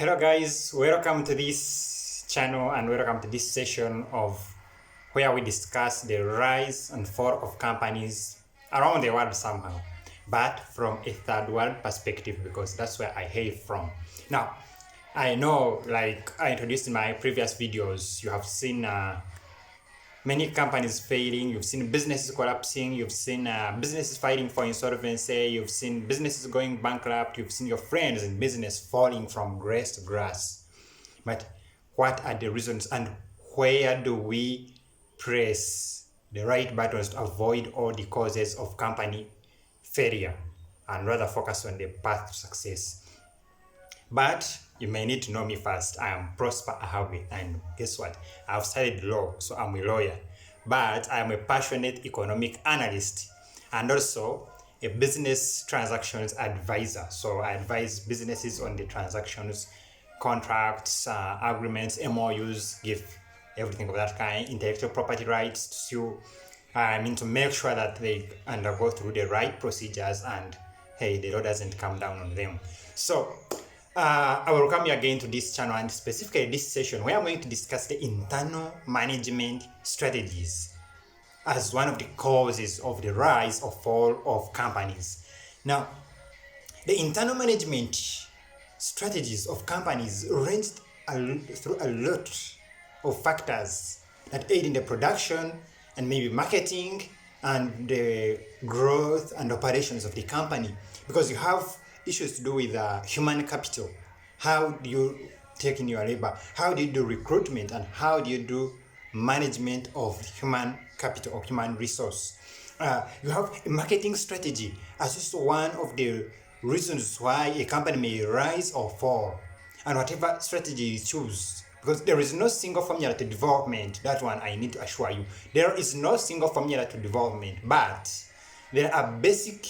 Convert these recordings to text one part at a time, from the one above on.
Hello guys, welcome to this channel and welcome to this session of where we discuss the rise and fall of companies around the world somehow, but from a third world perspective because that's where I hail from. Now, I know, like I introduced in my previous videos, you have seen many companies failing, you've seen businesses collapsing, you've seen businesses fighting for insolvency, you've seen businesses going bankrupt, you've seen your friends in business falling from grass to grass. But what are the reasons and where do we press the right buttons to avoid all the causes of company failure and rather focus on the path to success? But you may need to know me first. I am Prosper Ahabwe, and guess what? I've studied law, so I'm a lawyer. But I am a passionate economic analyst and also a business transactions advisor. So I advise businesses on the transactions, contracts, agreements, MOUs, give everything of that kind, intellectual property rights to make sure that they undergo through the right procedures and hey, the law doesn't come down on them. So I welcome you again to this channel and specifically this session where I'm going to discuss the internal management strategies as one of the causes of the rise or fall of companies. Now, the internal management strategies of companies range through a lot of factors that aid in the production and maybe marketing and the growth and operations of the company, because you have issues to do with human capital. How do you take in your labor? How do you do recruitment? And how do you do management of human capital or human resource? You have a marketing strategy as also one of the reasons why a company may rise or fall, and whatever strategy you choose, because there is no single formula to development. That one I need to assure you. There is no single formula to development, but there are basic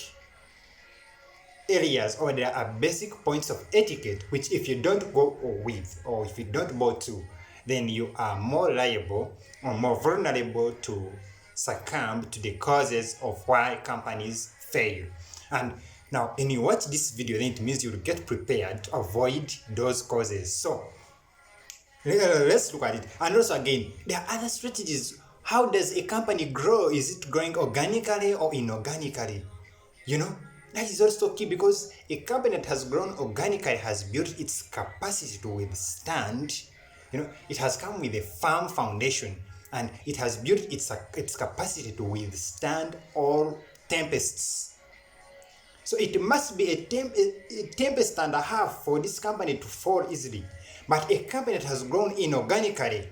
areas or there are basic points of etiquette which if you don't go with or if you don't bow to, then you are more liable or more vulnerable to succumb to the causes of why companies fail. And now when you watch this video, then it means you will get prepared to avoid those causes. So let's look at it. And also again, there are other strategies. How does a company grow? Is it growing organically or inorganically? That is also key, because a company that has grown organically has built its capacity to withstand. It has come with a firm foundation and it has built its capacity to withstand all tempests. So it must be a tempest and a half for this company to fall easily. But a company that has grown inorganically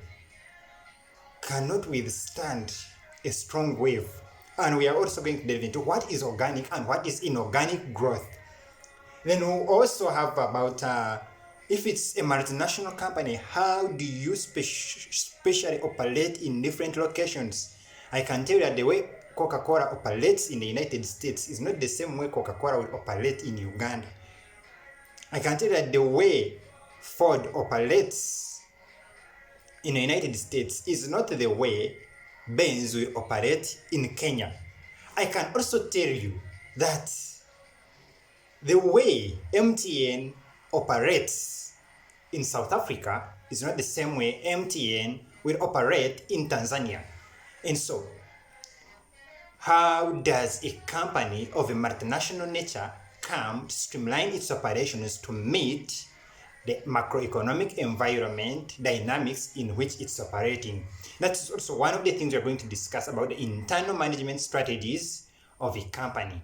cannot withstand a strong wave. And we are also going to delve into what is organic and what is inorganic growth. Then we'll also have about if it's a multinational company, how do you specially operate in different locations? I can tell you that the way Coca-Cola operates in the United States is not the same way Coca-Cola will operate in Uganda. I can tell you that the way Ford operates in the United States is not the way Benz will operate in Kenya. I can also tell you that the way MTN operates in South Africa is not the same way MTN will operate in Tanzania. And so, how does a company of a multinational nature come to streamline its operations to meet the macroeconomic environment dynamics in which it's operating? That's also one of the things we're going to discuss about the internal management strategies of a company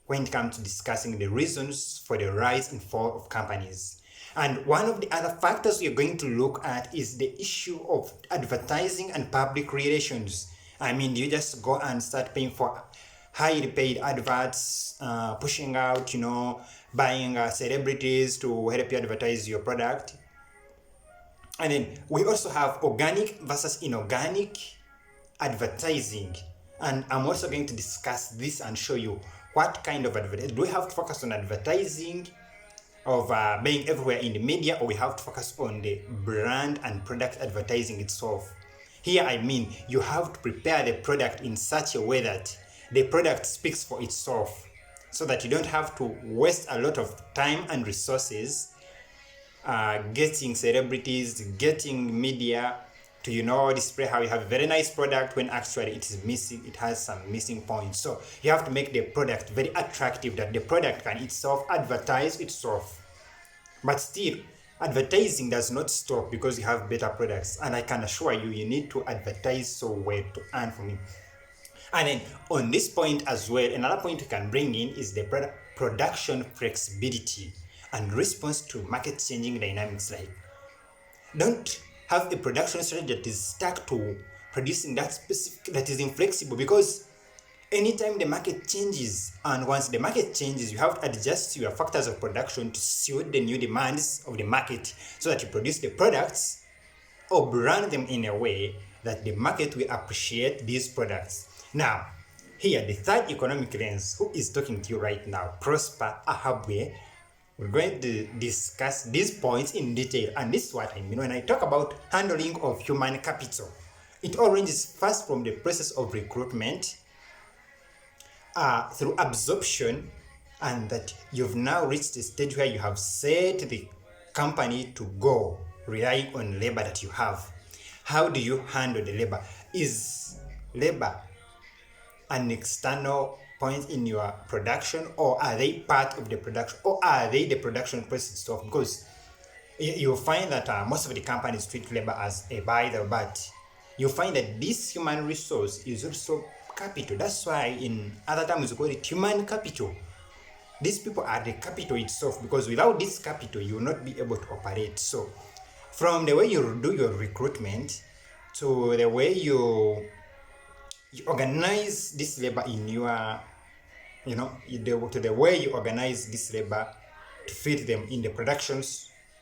when it comes to discussing the reasons for the rise and fall of companies. And one of the other factors we're going to look at is the issue of advertising and public relations. You just go and start paying for highly paid adverts, pushing out, buying celebrities to help you advertise your product. And then we also have organic versus inorganic advertising. And I'm also going to discuss this and show you what kind of advertising. Do we have to focus on advertising of being everywhere in the media, or we have to focus on the brand and product advertising itself? Here you have to prepare the product in such a way that the product speaks for itself, so that you don't have to waste a lot of time and resources getting celebrities, getting media to display how you have a very nice product when actually it is missing, it has some missing points. So you have to make the product very attractive that the product can itself advertise itself. But still, advertising does not stop because you have better products, and I can assure you, you need to advertise so well to earn from it. And then on this point as well, another point you can bring in is the production flexibility and response to market changing dynamics. Like, don't have a production strategy that is stuck to producing that specific, that is inflexible, because anytime the market changes, and once the market changes, you have to adjust your factors of production to suit the new demands of the market so that you produce the products or brand them in a way that the market will appreciate these products. Now, here, the third economic lens, who is talking to you right now, Prosper Ahabwe, we're going to discuss these points in detail. And this is what I mean when I talk about handling of human capital. It all ranges first from the process of recruitment, through absorption, and that you've now reached a stage where you have set the company to go relying on labor that you have. How do you handle the labor? Is labor an external point in your production, or are they part of the production, or are they the production process itself? Because you'll find that most of the companies treat labor as a buyer, but you'll find that this human resource is also capital. That's why in other terms we call it human capital. These people are the capital itself, because without this capital you will not be able to operate. So from the way you do your recruitment to the way you organize this labor in your, to the way you organize this labor to fit them in the production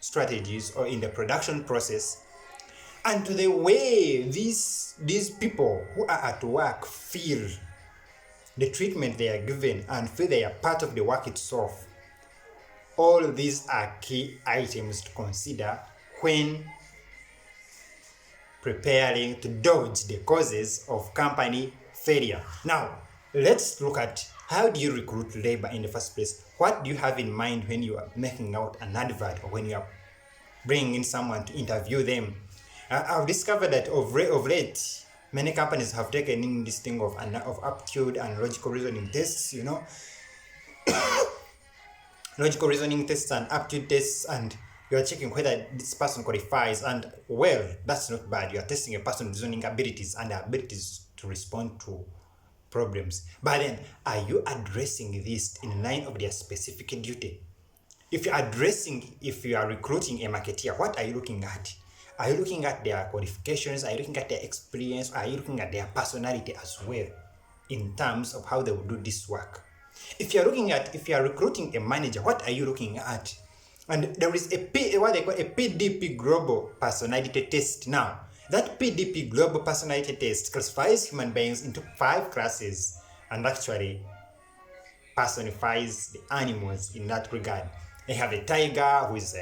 strategies or in the production process, and to the way these people who are at work feel the treatment they are given and feel they are part of the work itself. All these are key items to consider when preparing to dodge the causes of company failure. Now, let's look at how do you recruit labor in the first place. What do you have in mind when you are making out an advert or when you are bringing in someone to interview them? I've discovered that of late, many companies have taken in this thing of aptitude and logical reasoning tests, logical reasoning tests and aptitude tests, and you're checking whether this person qualifies. And well, that's not bad. You're testing a person's reasoning abilities and their abilities to respond to problems. But then, are you addressing this in line of their specific duty? If you are recruiting a marketeer, what are you looking at? Are you looking at their qualifications? Are you looking at their experience? Are you looking at their personality as well in terms of how they will do this work? If you are recruiting a manager, what are you looking at? And there is what they call a PDP Global Personality Test. Now, that PDP Global Personality Test classifies human beings into 5 classes and actually personifies the animals in that regard. They have a tiger, who is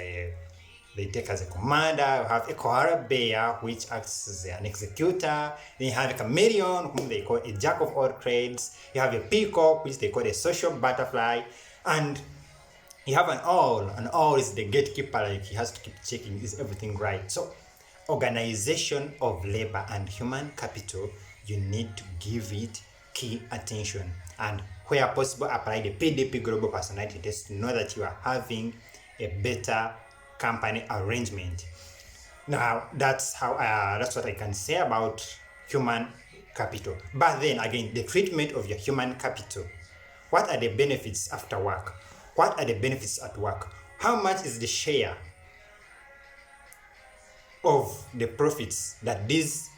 they take as a commander. You have a koala bear, which acts as an executor. Then you have a chameleon, whom they call a jack of all trades. You have a peacock, which they call a social butterfly. And you have an owl. An owl is the gatekeeper, like he has to keep checking, is everything right? So, organization of labor and human capital, you need to give it key attention. And where possible, apply the PDP Global Personality Test to know that you are having a better company arrangement. Now, that's what I can say about human capital. But then again, the treatment of your human capital. What are the benefits after work? What are the benefits at work? How much is the share of the profits that these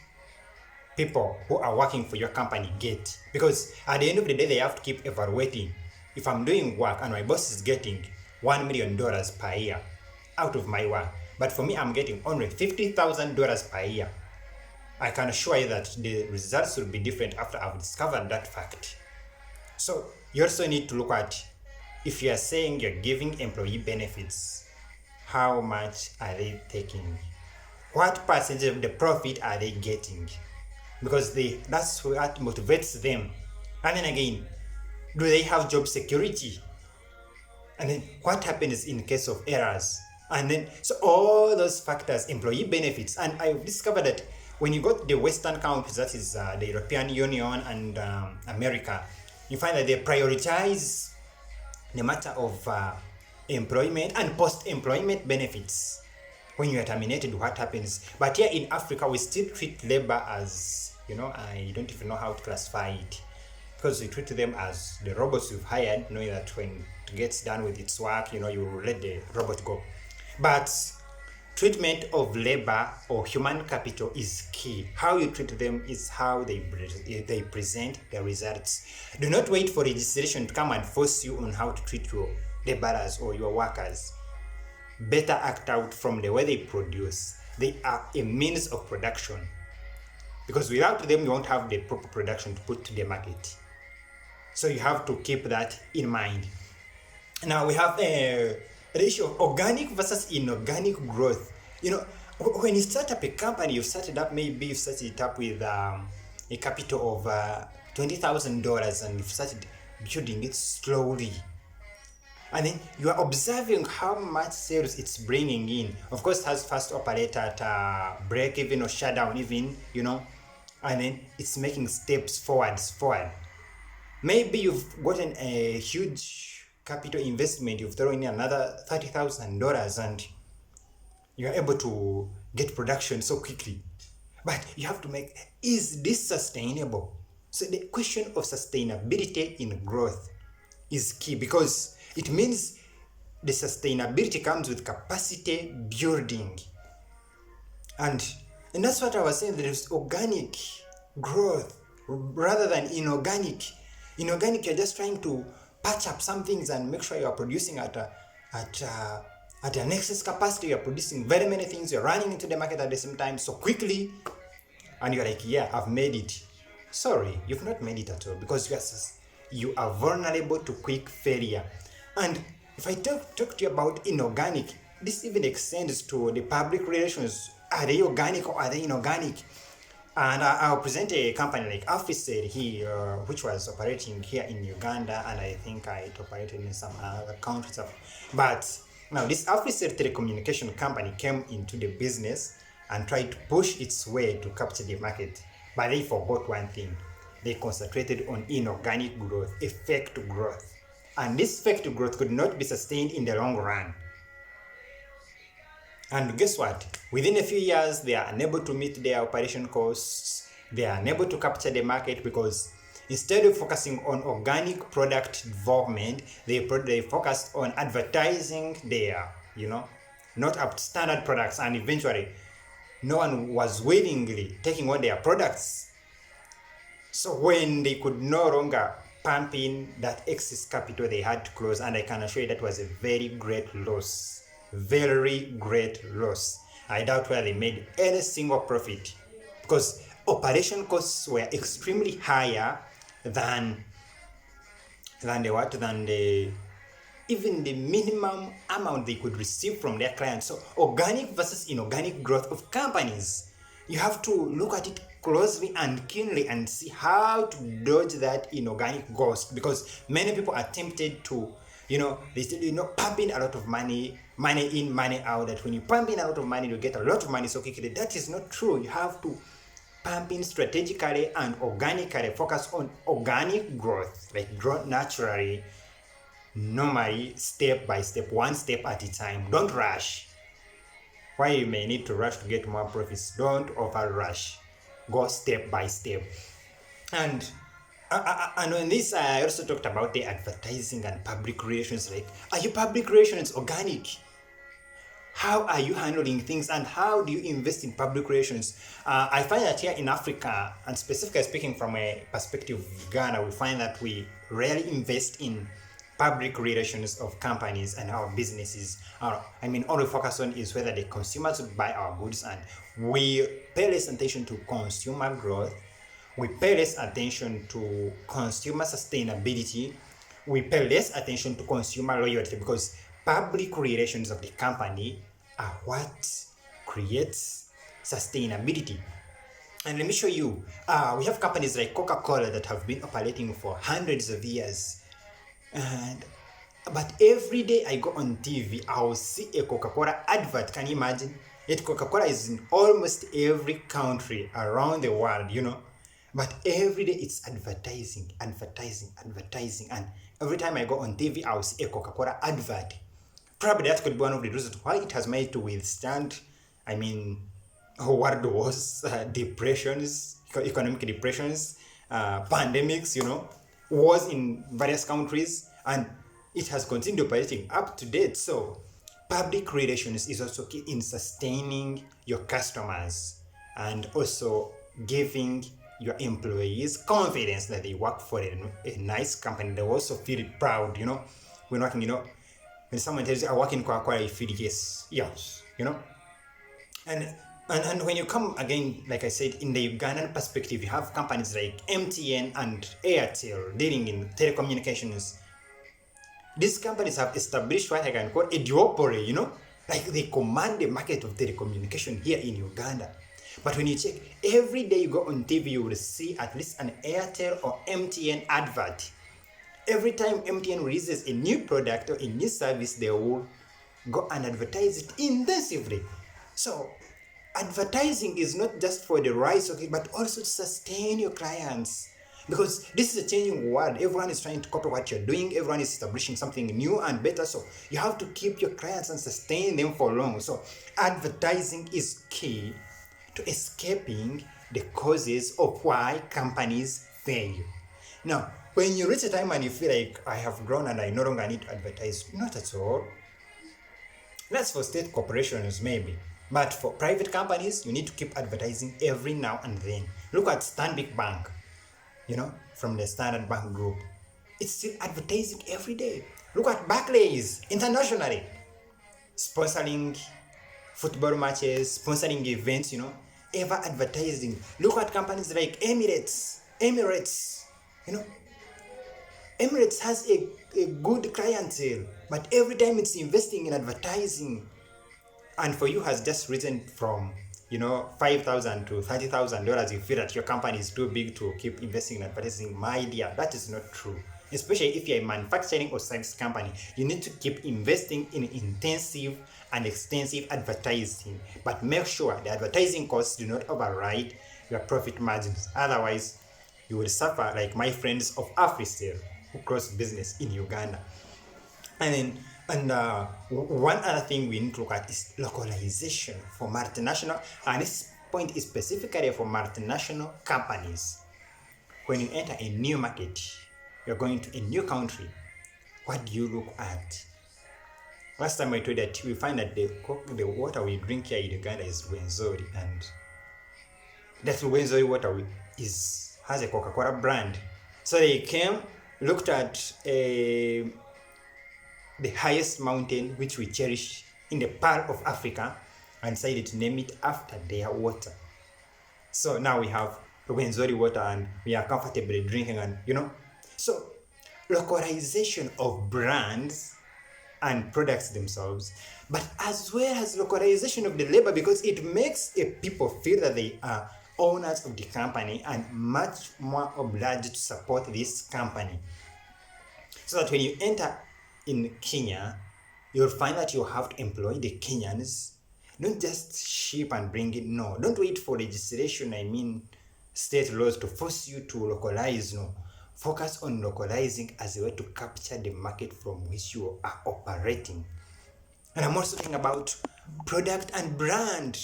people who are working for your company get? Because at the end of the day, they have to keep evaluating. If I'm doing work and my boss is getting $1 million per year out of my work, but for me, I'm getting only $50,000 per year, I can assure you that the results will be different after I've discovered that fact. So you also need to look at, if you are saying you're giving employee benefits, how much are they taking? What percentage of the profit are they getting? Because that's what motivates them. And then again, do they have job security? And then what happens in case of errors? And then, so all those factors, employee benefits, and I've discovered that when you go to the Western countries, that is the European Union and America, you find that they prioritize the matter of employment and post-employment benefits. When you are terminated, what happens? But here in Africa, we still treat labor as, I don't even know how to classify it, because we treat them as the robots you've hired, knowing that when it gets done with its work, you will let the robot go. But treatment of labor or human capital is key. How you treat them is how they present their results. Do not wait for legislation to come and force you on how to treat your laborers or your workers. Better act out from the way they produce. They are a means of production. Because without them, you won't have the proper production to put to the market. So you have to keep that in mind. Now we have the issue of organic versus inorganic growth. When you start up a company, you started up it up with a capital of $20,000 and you've started building it slowly. And then you are observing how much sales it's bringing in. Of course, it has first operate at break even or shut down even, and then it's making steps forward. Maybe you've gotten a huge capital investment, you've thrown in another $30,000 and you're able to get production so quickly. But you have to is this sustainable? So the question of sustainability in growth is key, because it means the sustainability comes with capacity building. And that's what I was saying, there is organic growth rather than inorganic. Inorganic, you're just trying to patch up some things and make sure you are producing at an excess capacity. You're producing very many things, you're running into the market at the same time so quickly, and you're like, yeah, I've made it. Sorry, you've not made it at all, because you are vulnerable to quick failure. And if I talk to you about inorganic, this even extends to the public relations. Are they organic or are they inorganic? And I'll present a company like Ahabwe here, which was operating here in Uganda, and I think it operated in some other countries. But now this Ahabwe telecommunication company came into the business and tried to push its way to capture the market. But they forgot one thing. They concentrated on inorganic growth, effective growth. And this effective growth could not be sustained in the long run. And guess what? Within a few years, they are unable to meet their operation costs. They are unable to capture the market, because instead of focusing on organic product development, they focused on advertising their, not up to standard products. And eventually, no one was willingly taking on their products. So when they could no longer pump in that excess capital, they had to close. And I can assure you that was a very great loss. Very great loss. I doubt whether they made any single profit, because operation costs were extremely higher than even the minimum amount they could receive from their clients. So organic versus inorganic growth of companies, you have to look at it closely and keenly and see how to dodge that inorganic ghost, because many people are tempted to, they still, pump in a lot of money in, money out, that when you pump in a lot of money, you get a lot of money so quickly. That is not true. You have to pump in strategically and organically, focus on organic growth, like grow naturally, normally, step by step, one step at a time. Don't rush. While you may need to rush to get more profits, don't over rush. Go step by step. And on this, I also talked about the advertising and public relations. Like, are your public relations organic? How are you handling things, and how do you invest in public relations? I find that here in Africa, and specifically speaking from a perspective of Ghana, we find that we rarely invest in public relations of companies and our businesses. All we focus on is whether the consumers would buy our goods, and we pay less attention to consumer growth. We pay less attention to consumer sustainability. We pay less attention to consumer loyalty, because public relations of the company are what creates sustainability. And let me show you. We have companies like Coca-Cola that have been operating for hundreds of years. And But every day I go on TV, I will see a Coca-Cola advert. Can you imagine? Yet Coca-Cola is in almost every country around the world, But every day it's advertising, advertising, advertising. And every time I go on TV, I will see a Coca-Cola advert. Probably that could be one of the reasons why it has managed to withstand, world wars, depressions, economic depressions, pandemics, wars in various countries, and it has continued operating up to date. So public relations is also key in sustaining your customers and also giving your employees confidence that they work for a nice company. They also feel proud, when working, when someone tells you I work in Coca-Cola, you feel yes, And when you come again, like I said, in the Ugandan perspective, you have companies like MTN and Airtel dealing in telecommunications. These companies have established what I can call a duopoly, like they command the market of telecommunication here in Uganda. But when you check, every day you go on TV, you will see at least an Airtel or MTN advert. Every time MTN releases a new product or a new service, they will go and advertise it intensively. So advertising is not just for the rise of it, but also to sustain your clients. Because this is a changing world. Everyone is trying to copy what you're doing. Everyone is establishing something new and better. So you have to keep your clients and sustain them for long. So advertising is key to escaping the causes of why companies fail. Now, when you reach a time and you feel like I have grown and I no longer need to advertise, not at all. That's for state corporations maybe. But for private companies, you need to keep advertising every now and then. Look at Stanbic Bank, from the Standard Bank Group. It's still advertising every day. Look at Barclays internationally, sponsoring football matches, sponsoring events, ever advertising. Look at companies like Emirates, Emirates has a good clientele, but every time it's investing in advertising, and for you has just risen from $5,000 to $30,000, you feel that your company is too big to keep investing in advertising. My dear, that is not true. Especially if you're a manufacturing or service company, you need to keep investing in intensive and extensive advertising, but make sure the advertising costs do not override your profit margins. Otherwise, you will suffer like my friends of AfriSale who cross business in Uganda. And one other thing we need to look at is localization for multinational, and this point is specifically for multinational companies. When you enter a new market, you're going to a new country, what do you look at? Last time I told you that we find that the water we drink here in Uganda is Rwenzori, and that Rwenzori water has a Coca-Cola brand. So they came, looked at the highest mountain which we cherish in the Pearl of Africa, and decided to name it after their water. So now we have Rwenzori water and we are comfortably drinking, and So localization of brands and products themselves, but as well as localization of the labor, because it makes people feel that they are owners of the company and much more obliged to support this company. So that when you enter in Kenya, you'll find that you have to employ the Kenyans. Don't just ship and bring it. No, don't wait for legislation, state laws to force you to localize. No, focus on localizing as a way to capture the market from which you are operating. And I'm also talking about product and brand.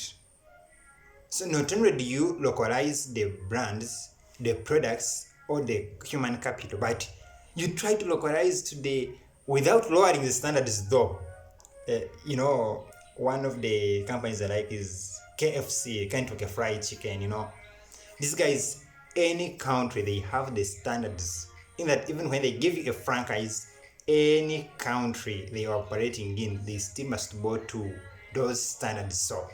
So not only do you localize the brands, the products, or the human capital, but you try to localize without lowering the standards though. One of the companies I like is KFC, Kentucky Fried Chicken, These guys, any country, they have the standards. In that even when they give you a franchise, any country they are operating in, they still must go to those standards. So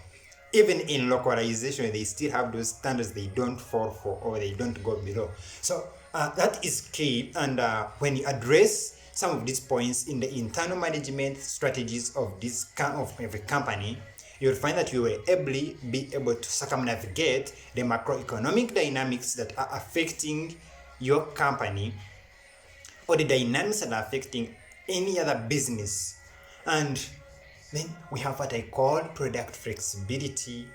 even in localization, they still have those standards they don't fall for or they don't go below. So that is key. And when you address some of these points in the internal management strategies of a company, you'll find that you will be able to circumnavigate the macroeconomic dynamics that are affecting your company, or the dynamics that are affecting any other business. And then we have what I call product flexibility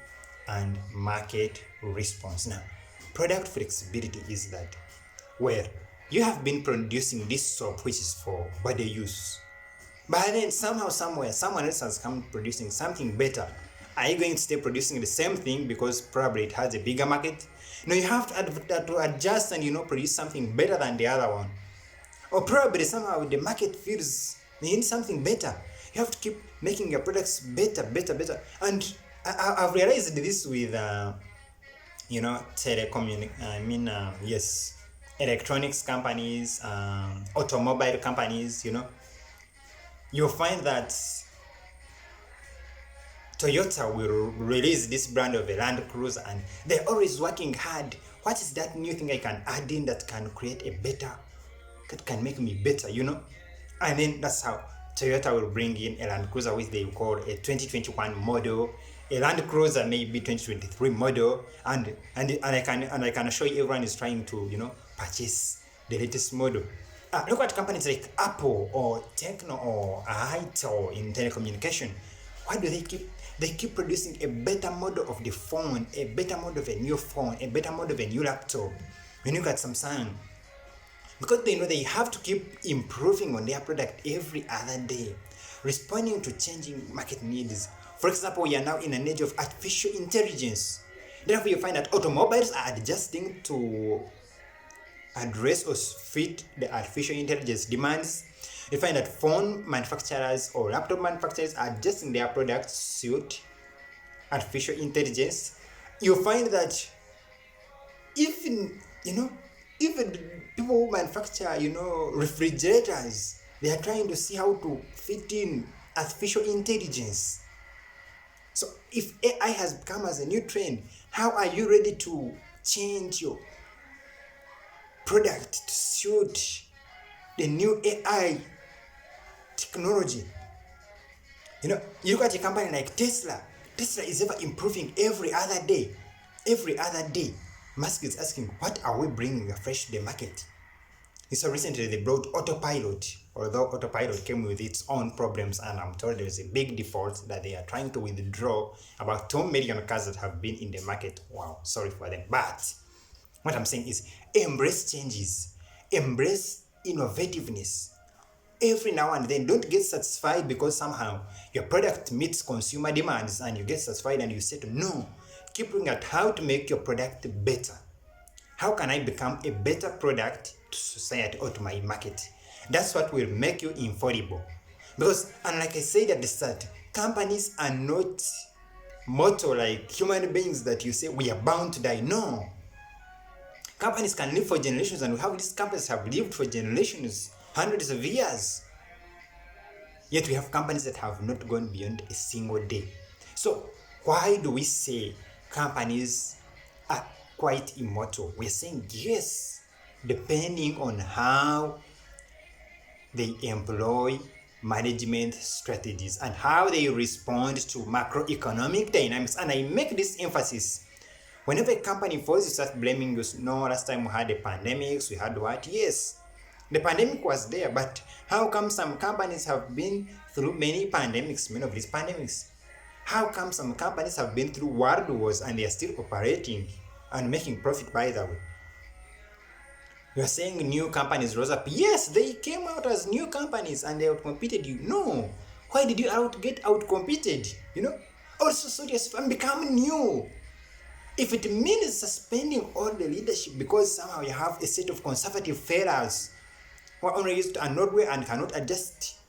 and market response. Now, product flexibility is that where you have been producing this soap which is for body use, but then somehow, somewhere, someone else has come producing something better. Are you going to stay producing the same thing because probably it has a bigger market? No, you have to adjust and produce something better than the other one. Or probably somehow the market feels they need something better. You have to keep making your products better. And I've realized this with electronics companies, automobile companies. You'll find that Toyota will release this brand of a Land Cruiser and they're always working hard. What is that new thing I can add in that can create a better, that can make me better, And then that's how Toyota will bring in a Land Cruiser which they call a 2021 model. A Land Cruiser maybe 2023 model, and I can assure you everyone is trying to purchase the latest model. Look at companies like Apple or Techno or Itel in telecommunication. Why do they keep? They keep producing a better model of the phone, a better model of a new phone, a better model of a new laptop. When you look at Samsung, because they know they have to keep improving on their product every other day, responding to changing market needs. For example, we are now in an age of artificial intelligence. Therefore, you find that automobiles are adjusting to address or fit the artificial intelligence demands. You find that phone manufacturers or laptop manufacturers are adjusting their products to suit artificial intelligence. You find that even people who manufacture refrigerators, they are trying to see how to fit in artificial intelligence. So if AI has become as a new trend, how are you ready to change your product to suit the new AI technology? You look at a company like Tesla. Tesla is ever improving every other day. Musk is asking, what are we bringing afresh to the market? So recently they brought autopilot, although autopilot came with its own problems, and I'm told there's a big default that they are trying to withdraw about 2 million cars that have been in the market. Wow, sorry for them. But what I'm saying is embrace changes, embrace innovativeness. Every now and then, don't get satisfied because somehow your product meets consumer demands and you get satisfied and you say, no, keep looking at how to make your product better. How can I become a better product to society or to my market? That's what will make you infallible. Because, and like I said at the start, companies are not mortal like human beings that you say we are bound to die. No. Companies can live for generations, and we have these companies have lived for generations, hundreds of years. Yet we have companies that have not gone beyond a single day. So why do we say companies are quite immortal? We're saying yes, depending on how they employ management strategies and how they respond to macroeconomic dynamics. And I make this emphasis. Whenever a company falls, you start blaming us. No, last time we had the pandemics, we had what? Yes, the pandemic was there, but how come some companies have been through many pandemics, many of these pandemics? How come some companies have been through world wars and they are still operating and making profit by the way? You are saying new companies rose up. Yes, they came out as new companies and they outcompeted you. No. Why did you get outcompeted? Also, so just become new. If it means suspending all the leadership because somehow you have a set of conservative fellows who are only used to an old way and cannot adjust,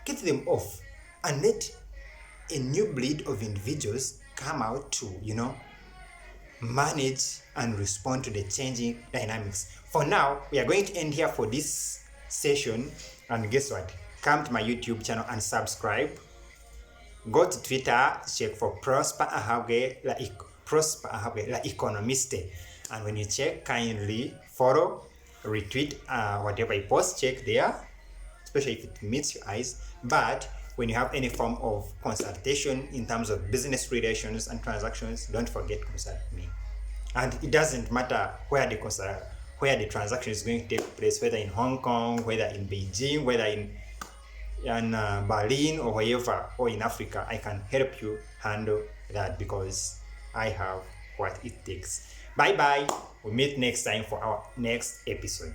get them off and let a new breed of individuals come out to, manage and respond to the changing dynamics. For now, we are going to end here for this session, and guess what? Come to my YouTube channel and subscribe. Go to Twitter, check for Prosper Ahabwe, La Economiste. And when you check, kindly follow, retweet whatever I post, check there, especially if it meets your eyes. But when you have any form of consultation in terms of business relations and transactions, don't forget to consult me. And it doesn't matter where the transaction is going to take place, whether in Hong Kong, whether in Beijing, whether in in Berlin or wherever, or in Africa, I can help you handle that because I have what it takes. Bye bye. We'll meet next time for our next episode.